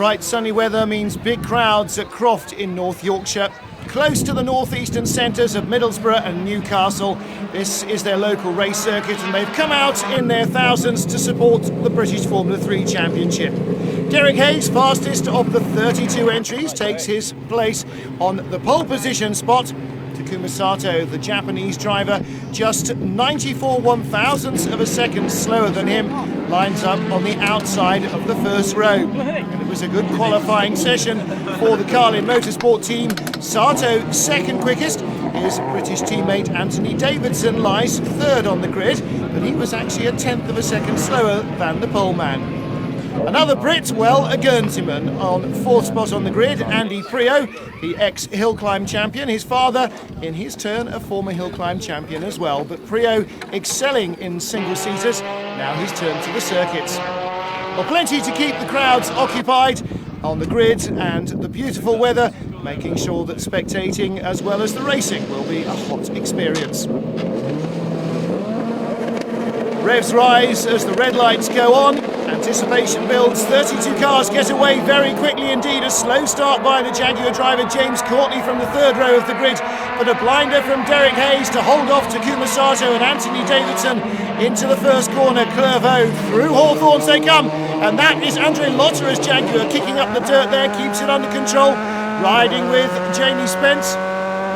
Bright sunny weather means big crowds at Croft in North Yorkshire. Close to the northeastern centres of Middlesbrough and Newcastle. This is their local race circuit and they've come out in their thousands to support the British Formula 3 Championship. Derek Hayes, fastest of the 32 entries, takes his place on the pole position spot. Takuma Sato, the Japanese driver, just 94 one-thousandths of a second slower than him, lines up on the outside of the first row. And it was a good qualifying session for the Carlin Motorsport team. Sato, second quickest. His British teammate Anthony Davidson lies third on the grid, but he was actually a tenth of a second slower than the poleman. Another Brit, well, a Guernseyman on fourth spot on the grid, Andy Prio, the ex-hill climb champion. His father, in his turn, a former hill climb champion as well. But Prio excelling in single-seaters, now he's turned to the circuits. Well, plenty to keep the crowds occupied on the grid, and the beautiful weather making sure that spectating as well as the racing will be a hot experience. Revs rise as the red lights go on. Anticipation builds. 32 cars get away very quickly indeed. A slow start by the Jaguar driver James Courtney from the third row of the grid, but a blinder from Derek Hayes to hold off Takuma Sato and Anthony Davidson into the first corner. Clervaux, through Hawthorns they come, and that is Andre Lotterer's Jaguar kicking up the dirt there, keeps it under control, riding with Jamie Spence.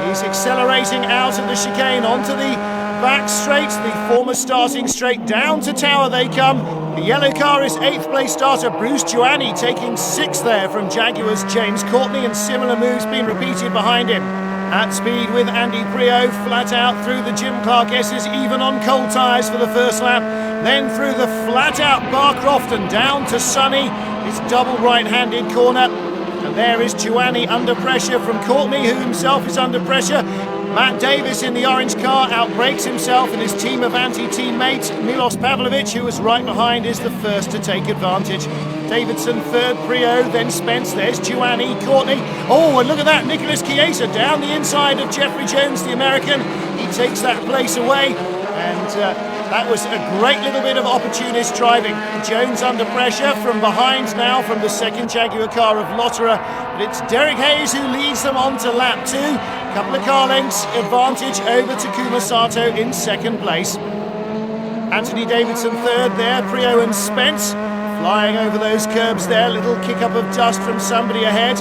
He's accelerating out of the chicane onto the back straight, the former starting straight, down to Tower they come. The yellow car is 8th place starter Bruce Giuani taking 6th there from Jaguar's James Courtney, and similar moves being repeated behind him. At speed with Andy Prio, flat out through the Jim Clark S's, even on cold tyres for the first lap. Then through the flat out Barcroft and down to Sonny, his double right-handed corner. And there is Giuani under pressure from Courtney, who himself is under pressure. Matt Davis in the orange car outbrakes himself, and his team Avanti teammate Milos Pavlovic, who was right behind, is the first to take advantage. Davidson third, Prio, then Spence, there's Giuani, Courtney. Oh, and look at that, Nicholas Chiesa down the inside of Jeffrey Jones, the American. He takes that place away, and that was a great little bit of opportunist driving. Jones under pressure from behind now from the second Jaguar car of Lotterer, but it's Derek Hayes who leads them on to lap 2. Couple of car lengths advantage over Takuma Sato in second place. Anthony Davidson third there, Prio and Spence flying over those curbs there. Little kick up of dust from somebody ahead.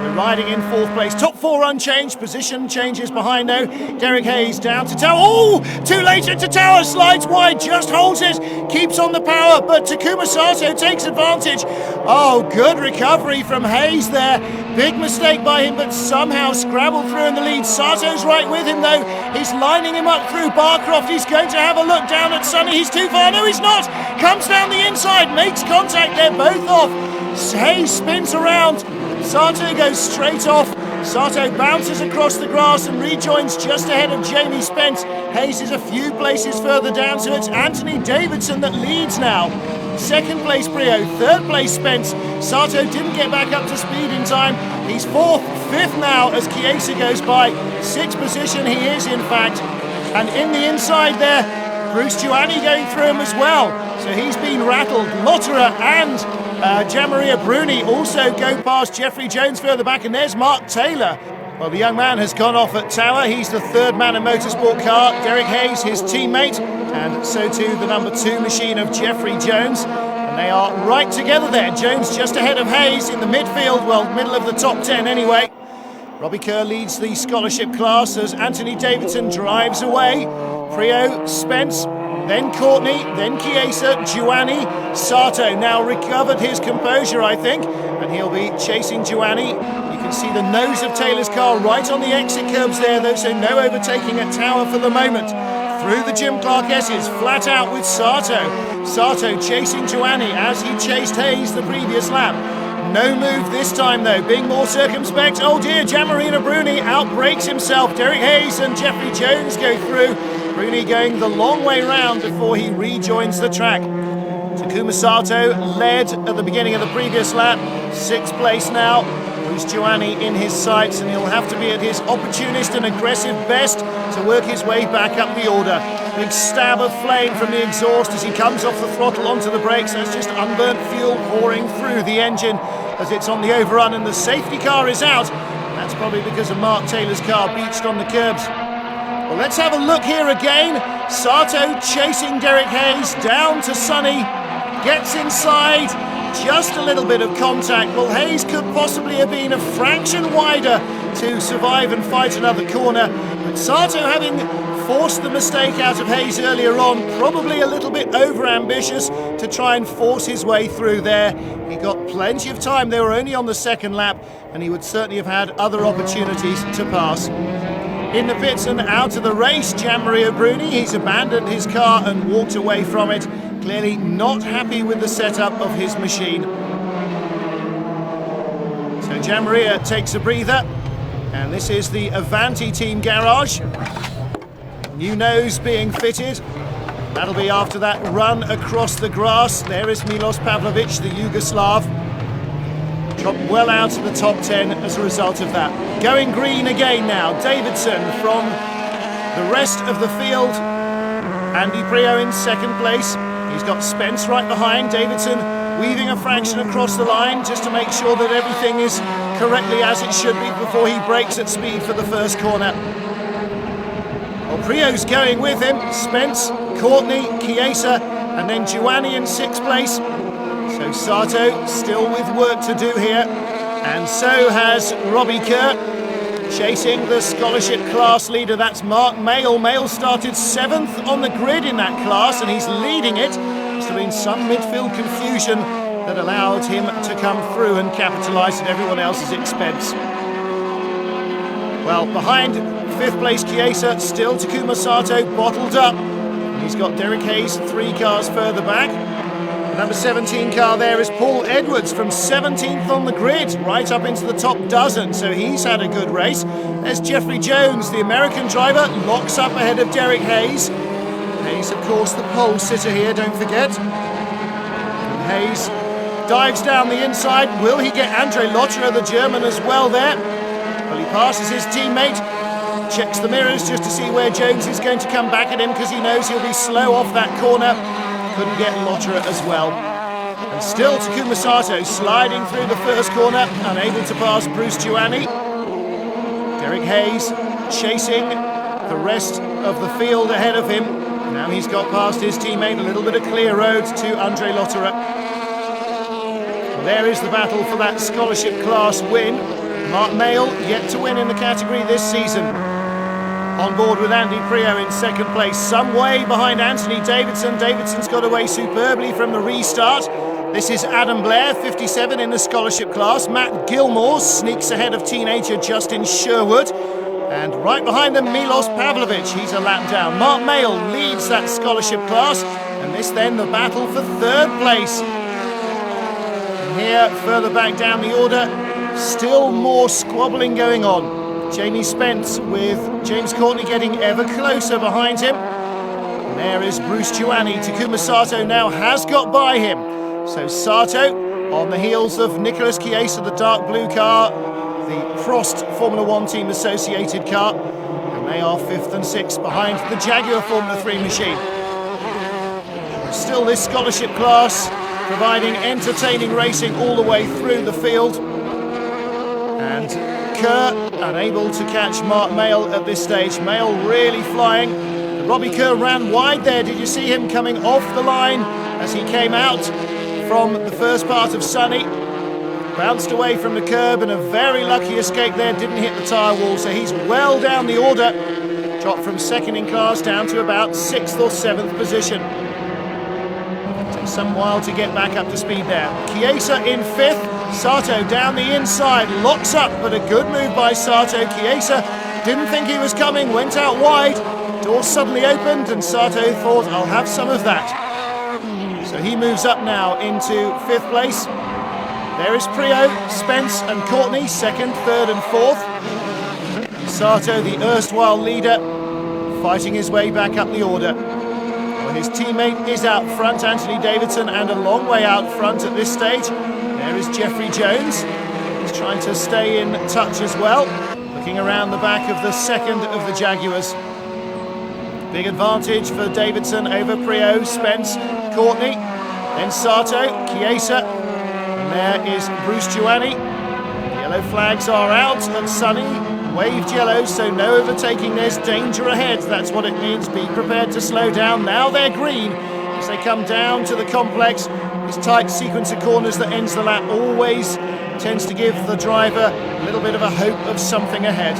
We're riding in fourth place. Top 4 unchanged. Position changes behind though. Derek Hayes down to Tower. Oh, too late into Tower. Slides wide, just holds it. Keeps on the power, but Takuma Sato takes advantage. Oh, good recovery from Hayes there. Big mistake by him, but somehow scrabbled through in the lead. Sato's right with him though. He's lining him up through Barcroft. He's going to have a look down at Sonny. He's too far. No, he's not. Comes down the inside, makes contact. They're both off. Hayes spins around. Sato goes straight off. Sato bounces across the grass and rejoins just ahead of Jamie Spence. Hayes is a few places further down, so it's Anthony Davidson that leads now. Second place Prio, third place Spence. Sato didn't get back up to speed in time. He's fourth, fifth now as Chiesa goes by. Sixth position he is in fact. And in the inside there, Bruce Giuani going through him as well. So he's been rattled. Lotterer and Gianmaria Bruni also go past Jeffrey Jones further back, and there's Mark Taylor. Well, the young man has gone off at Tower. He's the third man in motorsport car. Derek Hayes, his teammate, and so too the number 2 machine of Jeffrey Jones. And they are right together there. Jones just ahead of Hayes in the midfield, well, middle of the top 10 anyway. Robbie Kerr leads the scholarship class as Anthony Davidson drives away. Prio, Spence, then Courtney, then Chiesa, Giuani, Sato now recovered his composure, I think, and he'll be chasing Giuani. You can see the nose of Taylor's car right on the exit curbs there, though, so no overtaking at Tower for the moment. Through the Jim Clark S's, flat out with Sato. Sato chasing Giuani as he chased Hayes the previous lap. No move this time though, being more circumspect. Oh dear, Gianmaria Bruni outbrakes himself. Derek Hayes and Jeffrey Jones go through. Bruni going the long way round before he rejoins the track. Takuma Sato led at the beginning of the previous lap. 6th place now. Bruce Giuani in his sights, and he'll have to be at his opportunist and aggressive best to work his way back up the order. Big stab of flame from the exhaust as he comes off the throttle onto the brakes. That's just unburnt fuel pouring through the engine. as it's on the overrun and the safety car is out. That's probably because of Mark Taylor's car beached on the curbs. Well, let's have a look here again. Sato chasing Derek Hayes down to Sonny, gets inside, just a little bit of contact. Well, Hayes could possibly have been a fraction wider to survive and fight another corner, but Sato, having forced the mistake out of Hayes earlier on, probably a little bit over-ambitious to try and force his way through there. He got plenty of time. They were only on the second lap, and he would certainly have had other opportunities to pass. In the pits and out of the race, Gianmaria Bruni, he's abandoned his car and walked away from it, clearly not happy with the setup of his machine. So Gianmaria takes a breather, and this is the Avanti team garage. New nose being fitted. That'll be after that run across the grass. There is Milos Pavlovic, the Yugoslav. Dropped well out of the top 10 as a result of that. Going green again now. Davidson from the rest of the field. Andy Prio in second place. He's got Spence right behind. Davidson weaving a fraction across the line just to make sure that everything is correctly as it should be before he brakes at speed for the first corner. Well, Prio's going with him. Spence, Courtney, Chiesa, and then Giovanni in sixth place. So Sato still with work to do here. And so has Robbie Kerr, chasing the scholarship class leader. That's Mark Mayle. Mayle started 7th on the grid in that class, and he's leading it. There's been some midfield confusion that allowed him to come through and capitalise at everyone else's expense. Well, behind 5th place Chiesa, still Takuma Sato bottled up. He's got Derek Hayes 3 cars further back. The number 17 car there is Paul Edwards from 17th on the grid, right up into the top dozen, so he's had a good race. There's Jeffrey Jones, the American driver, locks up ahead of Derek Hayes. Hayes, of course, the pole sitter here, don't forget. And Hayes dives down the inside. Will he get Andre Lotterer, the German, as well there? Well, he passes his teammate, checks the mirrors just to see where Jones is going to come back at him because he knows he'll be slow off that corner. Couldn't get Lotterer as well. And still Takuma Sato sliding through the first corner, unable to pass Bruce Giovanni. Derek Hayes chasing the rest of the field ahead of him. Now he's got past his teammate, a little bit of clear road to Andre Lotterer. There is the battle for that scholarship class win. Mark Mayle yet to win in the category this season. On board with Andy Prio in second place, some way behind Anthony Davidson. Davidson's got away superbly from the restart. This is Adam Blair, 57 in the scholarship class. Matt Gilmore sneaks ahead of teenager Justin Sherwood. And right behind them, Milos Pavlovic, he's a lap down. Mark Mayle leads that scholarship class. And this then the battle for third place. And here, further back down the order, still more squabbling going on. Jamie Spence with James Courtney getting ever closer behind him. And there is Bruce Giovanni. Takuma Sato now has got by him. So Sato on the heels of Nicholas Chiesa, the dark blue car, the Croft Formula 1 team associated car. And they are 5th and 6th behind the Jaguar Formula 3 machine. Still this scholarship class providing entertaining racing all the way through the field. And Kerr unable to catch Mark Mayle at this stage. Mayle really flying. Robbie Kerr ran wide there. Did you see him coming off the line as he came out from the first part of Sunny? Bounced away from the curb and a very lucky escape there. Didn't hit the tyre wall, so he's well down the order. Dropped from 2nd in class down to about 6th or 7th position. Takes some while to get back up to speed there. Chiesa in 5th. Sato down the inside, locks up, but a good move by Sato. Chiesa didn't think he was coming, went out wide. Door suddenly opened and Sato thought, I'll have some of that. So he moves up now into 5th place. There is Prio, Spence and Courtney, 2nd, 3rd and 4th. Sato, the erstwhile leader, fighting his way back up the order. Well, his teammate is out front, Anthony Davidson, and a long way out front at this stage. There is Jeffrey Jones. He's trying to stay in touch as well. Looking around the back of the 2nd of the Jaguars. Big advantage for Davidson over Prio, Spence, Courtney, then Sato, Chiesa, and there is Bruce Giuani. Yellow flags are out at Sunny. Waved yellow, so no overtaking. There's danger ahead. That's what it means. Be prepared to slow down. Now they're green as they come down to the complex. This tight sequence of corners that ends the lap always tends to give the driver a little bit of a hope of something ahead.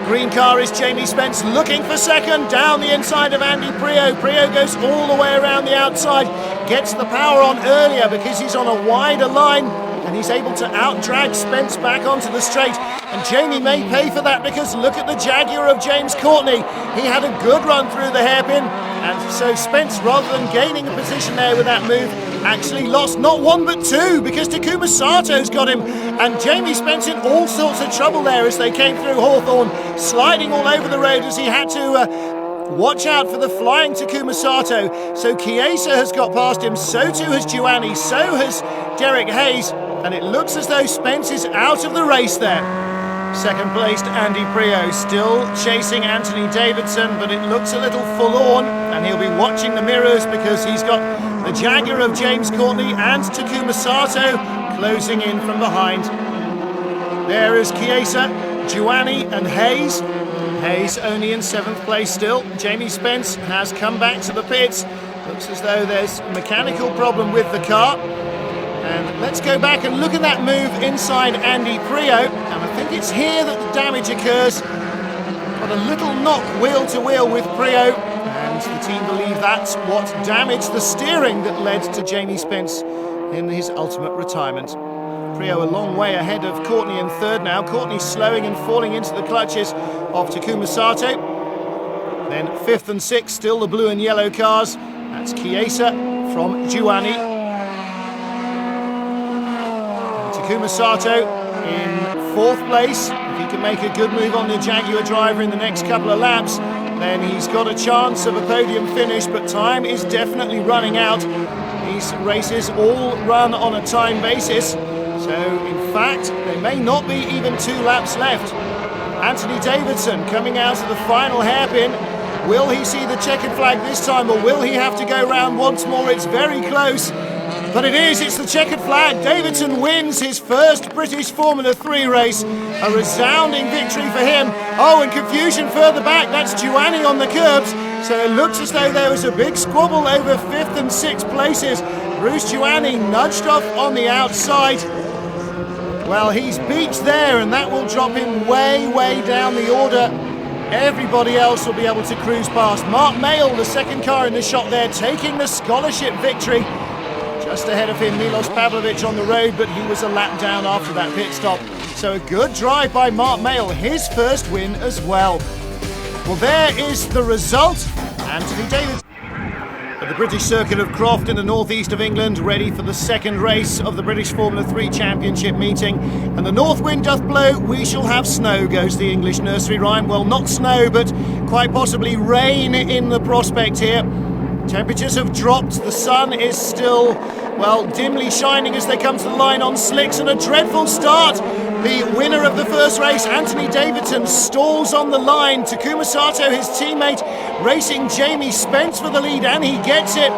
Green car is Jamie Spence looking for second, down the inside of Andy Priaulx. Priaulx goes all the way around the outside, gets the power on earlier because he's on a wider line, and he's able to out-drag Spence back onto the straight. And Jamie may pay for that because look at the Jaguar of James Courtney. He had a good run through the hairpin, and so Spence, rather than gaining a position there with that move, actually lost not one but two because Takuma Sato's got him. And Jamie Spence in all sorts of trouble there as they came through Hawthorne, sliding all over the road as he had to watch out for the flying Takuma Sato. So Chiesa has got past him, so too has Giuani, so has Derek Hayes, and it looks as though Spence is out of the race there. Second placed Andy Priaulx still chasing Anthony Davidson, but it looks a little forlorn, and he'll be watching the mirrors because he's got the Jaguar of James Courtney and Takuma Sato closing in from behind. There is Chiesa, Giuani and Hayes. Hayes only in 7th place still. Jamie Spence has come back to the pits. Looks as though there's a mechanical problem with the car. And let's go back and look at that move inside Andy Priaulx. And I think it's here that the damage occurs. Got a little knock wheel to wheel with Priaulx. And the team believe that's what damaged the steering that led to Jamie Spence in his ultimate retirement. Priaulx a long way ahead of Courtney in third now. Courtney slowing and falling into the clutches of Takuma Sato. Then 5th and 6th, still the blue and yellow cars. That's Chiesa from Giuani. Takuma Sato in 4th place. If he can make a good move on the Jaguar driver in the next couple of laps, then he's got a chance of a podium finish, but time is definitely running out. These races all run on a time basis, so in fact there may not be even 2 laps left. Anthony Davidson coming out of the final hairpin. Will he see the checkered flag this time, or will he have to go round once more? It's very close. But it's the checkered flag. Davidson wins his first British Formula 3 race. A resounding victory for him. Oh, and confusion further back. That's Giuani on the curbs. So it looks as though there was a big squabble over 5th and 6th places. Bruce Giuani nudged off on the outside. Well, he's beached there, and that will drop him way, way down the order. Everybody else will be able to cruise past. Mark Mayle, the second car in the shot there, taking the scholarship victory. Just ahead of him, Milos Pavlovic on the road, but he was a lap down after that pit stop. So a good drive by Mark Mayle, his first win as well. Well, there is the result. Anthony Davidson at the British circuit of Croft in the northeast of England, ready for the second race of the British Formula 3 Championship meeting. And the north wind doth blow, we shall have snow, goes the English nursery rhyme. Well, not snow, but quite possibly rain in the prospect here. Temperatures have dropped, the sun is still, well, dimly shining as they come to the line on slicks, and a dreadful start. The winner of the first race, Anthony Davidson, stalls on the line. Takuma Sato, his teammate, racing Jamie Spence for the lead, and he gets it.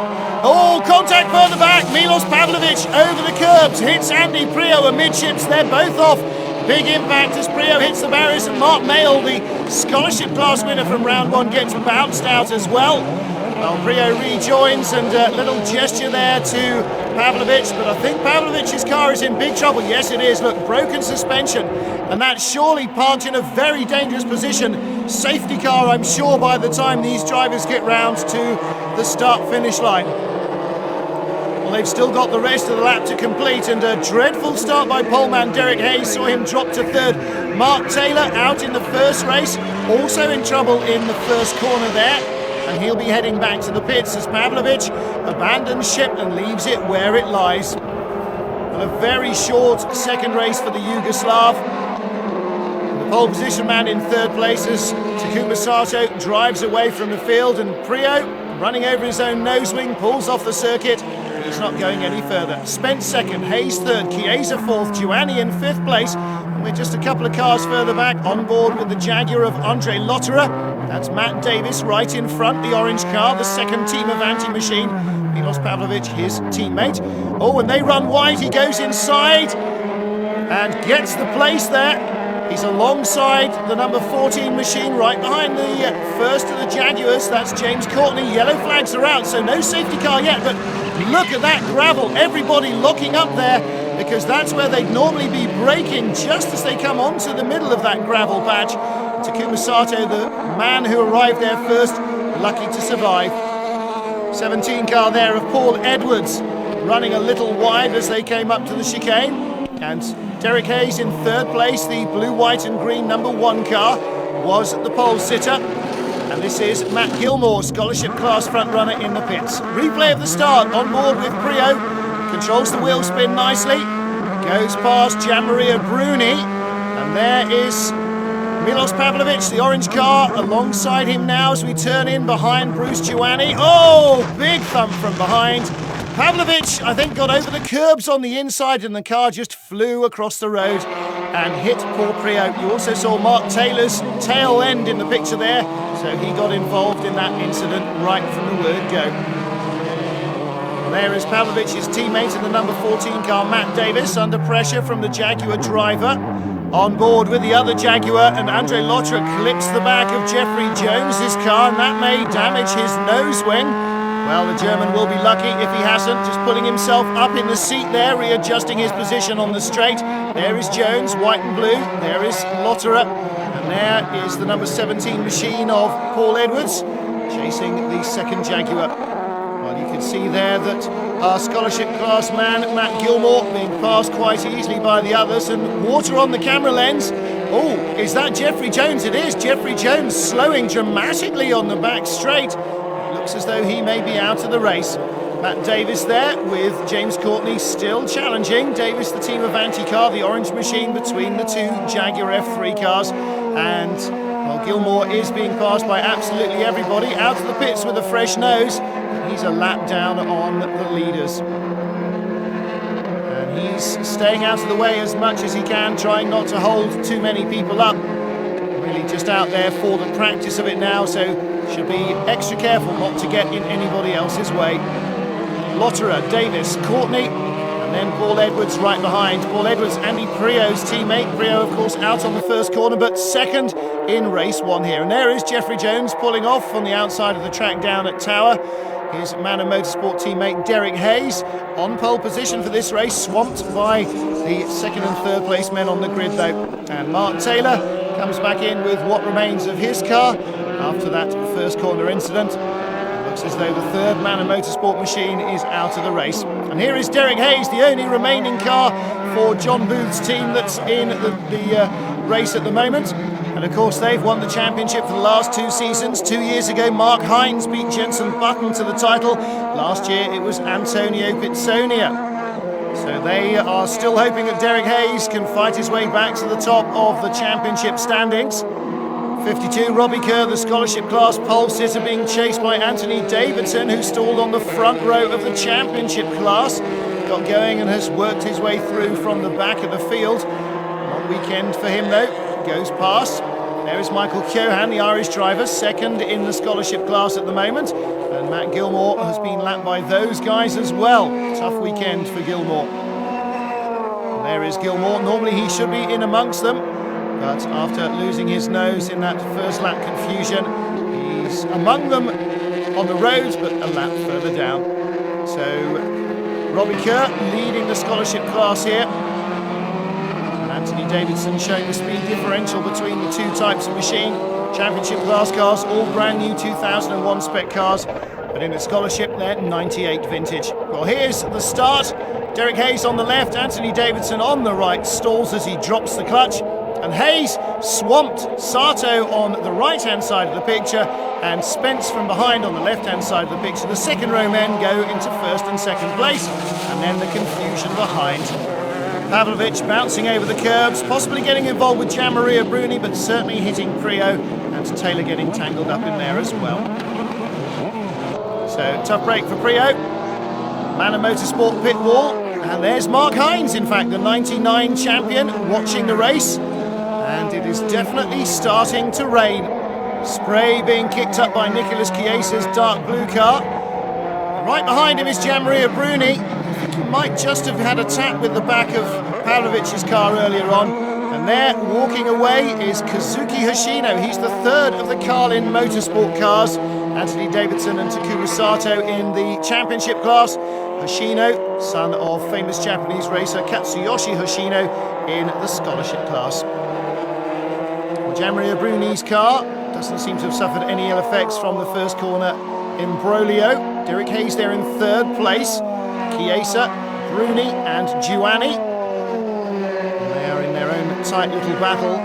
Oh, contact further back. Milos Pavlovic over the curbs, hits Andy Priaulx amidships. They're both off. Big impact as Priaulx hits the barriers, and Mark Mayle, the scholarship class winner from round 1, gets bounced out as well. Well, Priaulx rejoins, and a little gesture there to Pavlovic, but I think Pavlovic's car is in big trouble. Yes, it is. Look, broken suspension, and that surely parked in a very dangerous position. Safety car, I'm sure, by the time these drivers get round to the start-finish line. Well, they've still got the rest of the lap to complete, and a dreadful start by poleman Derek Hayes saw him drop to third. Mark Taylor out in the first race, also in trouble in the first corner there. And he'll be heading back to the pits as Pavlovic abandons ship and leaves it where it lies. And a very short second race for the Yugoslav. The pole position man in third place as Takuma Sato drives away from the field, and Priaulx, running over his own nose wing, pulls off the circuit. He's not going any further. Spence second, Hayes third, Chiesa fourth, Giuani in 5th place. And we're just a couple of cars further back, on board with the Jaguar of Andre Lotterer. That's Matt Davis right in front, the orange car, the second team of Anti-Machine. Milos Pavlovic, his teammate. Oh, and they run wide, he goes inside and gets the place there. He's alongside the number 14 machine, right behind the first of the Jaguars. That's James Courtney. Yellow flags are out, so no safety car yet, but look at that gravel. Everybody locking up there, because that's where they'd normally be braking just as they come onto the middle of that gravel patch. Takuma Sato, the man who arrived there first, lucky to survive. 17 car there of Paul Edwards running a little wide as they came up to the chicane. And Derek Hayes in third place. The blue, white and green number 1 car was the pole sitter. And this is Matt Gilmore, scholarship class front runner in the pits. Replay of the start on board with Prio. Controls the wheel spin nicely. Goes past Gianmaria Bruni. And there is Milos Pavlovic, the orange car, alongside him now as we turn in behind Bruce Giuani. Oh, big thump from behind. Pavlovic, I think, got over the curbs on the inside and the car just flew across the road and hit poor Prio. You also saw Mark Taylor's tail end in the picture there, so he got involved in that incident right from the word go. There is Pavlovic's teammate in the number 14 car, Matt Davis, under pressure from the Jaguar driver. On board with the other Jaguar, and Andre Lotra clips the back of Jeffrey Jones' car, and that may damage his nose wing. Well, the German will be lucky if he hasn't, just pulling himself up in the seat there, readjusting his position on the straight. There is Jones, white and blue. There is Lotterer, and there is the number 17 machine of Paul Edwards, chasing the second Jaguar. Well, you can see there that our scholarship class man, Matt Gilmore, being passed quite easily by the others, and water on the camera lens. Oh, is that Jeffrey Jones? It is Jeffrey Jones, slowing dramatically on the back straight. Looks as though he may be out of the race. Matt Davis there with James Courtney still challenging. Davis, the team of Anti-Car, the orange machine between the two Jaguar F3 cars. And, well, Gilmore is being passed by absolutely everybody. Out of the pits with a fresh nose. He's a lap down on the leaders. And he's staying out of the way as much as he can, trying not to hold too many people up. Really just out there for the practice of it now, so should be extra careful not to get in anybody else's way. Lotterer, Davis, Courtney, and then Paul Edwards right behind. Paul Edwards, Andy Prio's teammate. Prio, of course, out on the first corner, but second in race 1 here. And there is Jeffrey Jones pulling off on the outside of the track down at Tower. His Man of Motorsport teammate Derek Hayes on pole position for this race, swamped by the second and third place men on the grid though. And Mark Taylor comes back in with what remains of his car after that first corner incident. It looks as though the third Man of Motorsport machine is out of the race. And here is Derek Hayes, the only remaining car for John Booth's team that's in the race at the moment. And of course they've won the championship for the last 2 seasons. 2 years ago Mark Hines beat Jenson Button to the title. Last year it was Antonio Pizzonia. So they are still hoping that Derek Hayes can fight his way back to the top of the championship standings. 52, Robbie Kerr, the scholarship class pole sitter, being chased by Anthony Davidson, who stalled on the front row of the championship class. Got going and has worked his way through from the back of the field. Long weekend for him though, goes past. There is Michael Keohan, the Irish driver, second in the scholarship class at the moment. And Matt Gilmore has been lapped by those guys as well. Tough weekend for Gilmore. And there is Gilmore. Normally he should be in amongst them, but after losing his nose in that first lap confusion, he's among them on the road, but a lap further down. So Robbie Kerr leading the scholarship class here. And Anthony Davidson showing the speed differential between the 2 types of machine. Championship class cars, all brand new 2001 spec cars, but in the scholarship they're 98 vintage. Well, here's the start. Derek Hayes on the left, Anthony Davidson on the right, stalls as he drops the clutch. And Hayes swamped Sato on the right-hand side of the picture and Spence from behind on the left-hand side of the picture. The second row men go into first and second place, and then the confusion behind. Pavlovic bouncing over the curbs, possibly getting involved with Gianmaria Bruni, but certainly hitting Prio, and Taylor getting tangled up in there as well. So tough break for Prio. Man of Motorsport pit wall, and there's Mark Hines, in fact, the 99 champion, watching the race. And it is definitely starting to rain. Spray being kicked up by Nicholas Chiesa's dark blue car. Right behind him is Gianmaria Bruni. I think he might just have had a tap with the back of Pavlovic's car earlier on. And there, walking away, is Kazuki Hoshino. He's the third of the Carlin Motorsport cars. Anthony Davidson and Takuma Sato in the championship class. Hoshino, son of famous Japanese racer Katsuyoshi Hoshino, in the scholarship class. Gianmaria Bruni's car doesn't seem to have suffered any ill effects from the first corner imbroglio. Derek Hayes there in third place. Chiesa, Bruni and Giuani. They are in their own tight little battle.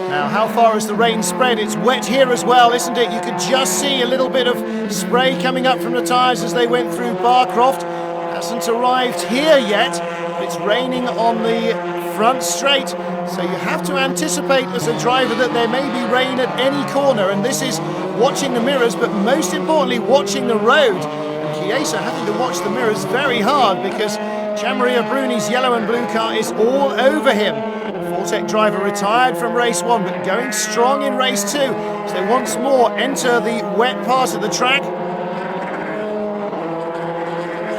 Now, how far has the rain spread? It's wet here as well, isn't it? You could just see a little bit of spray coming up from the tyres as they went through Barcroft. Hasn't arrived here yet, but it's raining on the front straight. So you have to anticipate as a driver that there may be rain at any corner, and this is watching the mirrors, but most importantly watching the road. And Chiesa having to watch the mirrors very hard because Gianmaria Bruni's yellow and blue car is all over him. Fortec driver retired from race 1 but going strong in race 2. So they once more enter the wet part of the track.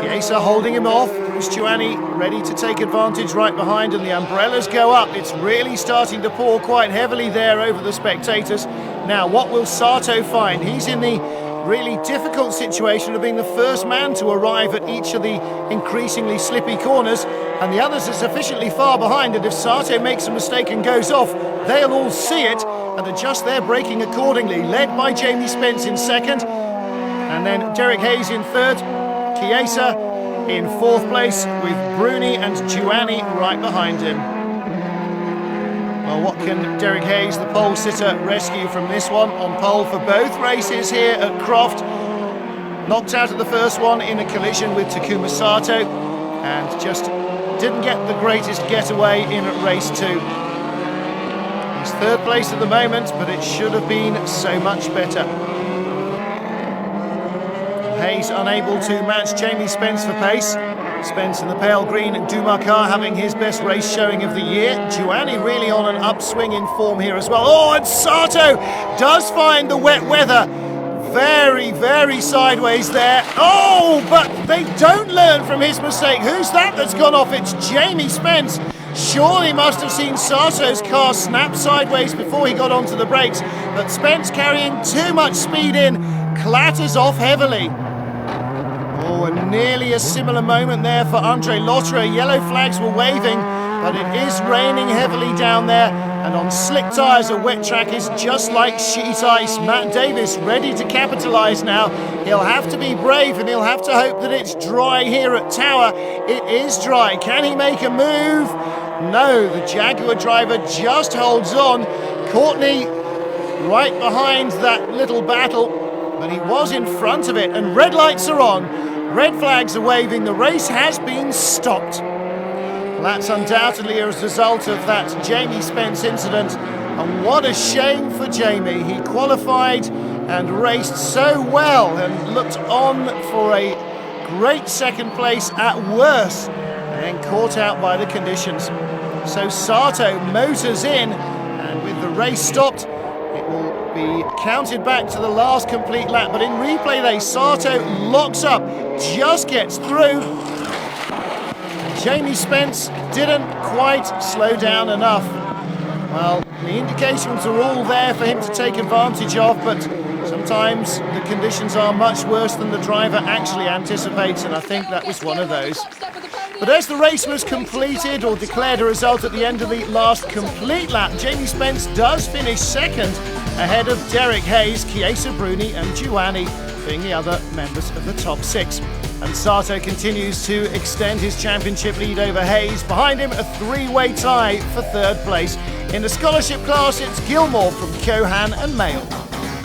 Chiesa holding him off. Giuani ready to take advantage right behind, and the umbrellas go up. It's really starting to pour quite heavily there over the spectators. Now, what will Sato find? He's in the really difficult situation of being the first man to arrive at each of the increasingly slippy corners, and the others are sufficiently far behind that if Sato makes a mistake and goes off, they'll all see it and adjust their braking accordingly. Led by Jamie Spence in second, and then Derek Hayes in third. Chiesa in fourth place with Bruni and Giuani right behind him. Well, what can Derek Hayes, the pole sitter, rescue from this one? On pole for both races here at Croft. Knocked out of the first one in a collision with Takuma Sato and just didn't get the greatest getaway in race 2. He's third place at the moment, but it should have been so much better. Hayes unable to match Jamie Spence for pace. Spence in the pale green and Dumas car having his best race showing of the year. Giuani really on an upswing in form here as well. Oh, and Sato does find the wet weather. Very, very sideways there. Oh, but they don't learn from his mistake. Who's that's gone off? It's Jamie Spence. Surely must have seen Sato's car snap sideways before he got onto the brakes. But Spence, carrying too much speed in, clatters off heavily. Oh, and nearly a similar moment there for Andre Lotterer. Yellow flags were waving, but it is raining heavily down there, and on slick tyres a wet track is just like sheet ice. Matt Davis ready to capitalise now. He'll have to be brave and he'll have to hope that it's dry here at Tower. It is dry. Can he make a move? No, the Jaguar driver just holds on. Courtney right behind that little battle, but he was in front of it, and red lights are on. Red flags are waving. The race has been stopped. That's undoubtedly a result of that Jamie Spence incident, and what a shame for Jamie. He qualified and raced so well and looked on for a great second place at worst, and then caught out by the conditions. So Sato motors in, and with the race stopped, it will be counted back to the last complete lap. But in replay, Sato locks up, just gets through. Jamie Spence didn't quite slow down enough. Well, the indications are all there for him to take advantage of, but sometimes the conditions are much worse than the driver actually anticipates, and I think that was one of those. But as the race was completed, or declared a result at the end of the last complete lap, Jamie Spence does finish second, ahead of Derek Hayes, Chiesa, Bruni and Giuani being the other members of the top 6. And Sato continues to extend his championship lead over Hayes. Behind him, a three-way tie for third place. In the scholarship class, it's Gilmore from Cohan and Mayle.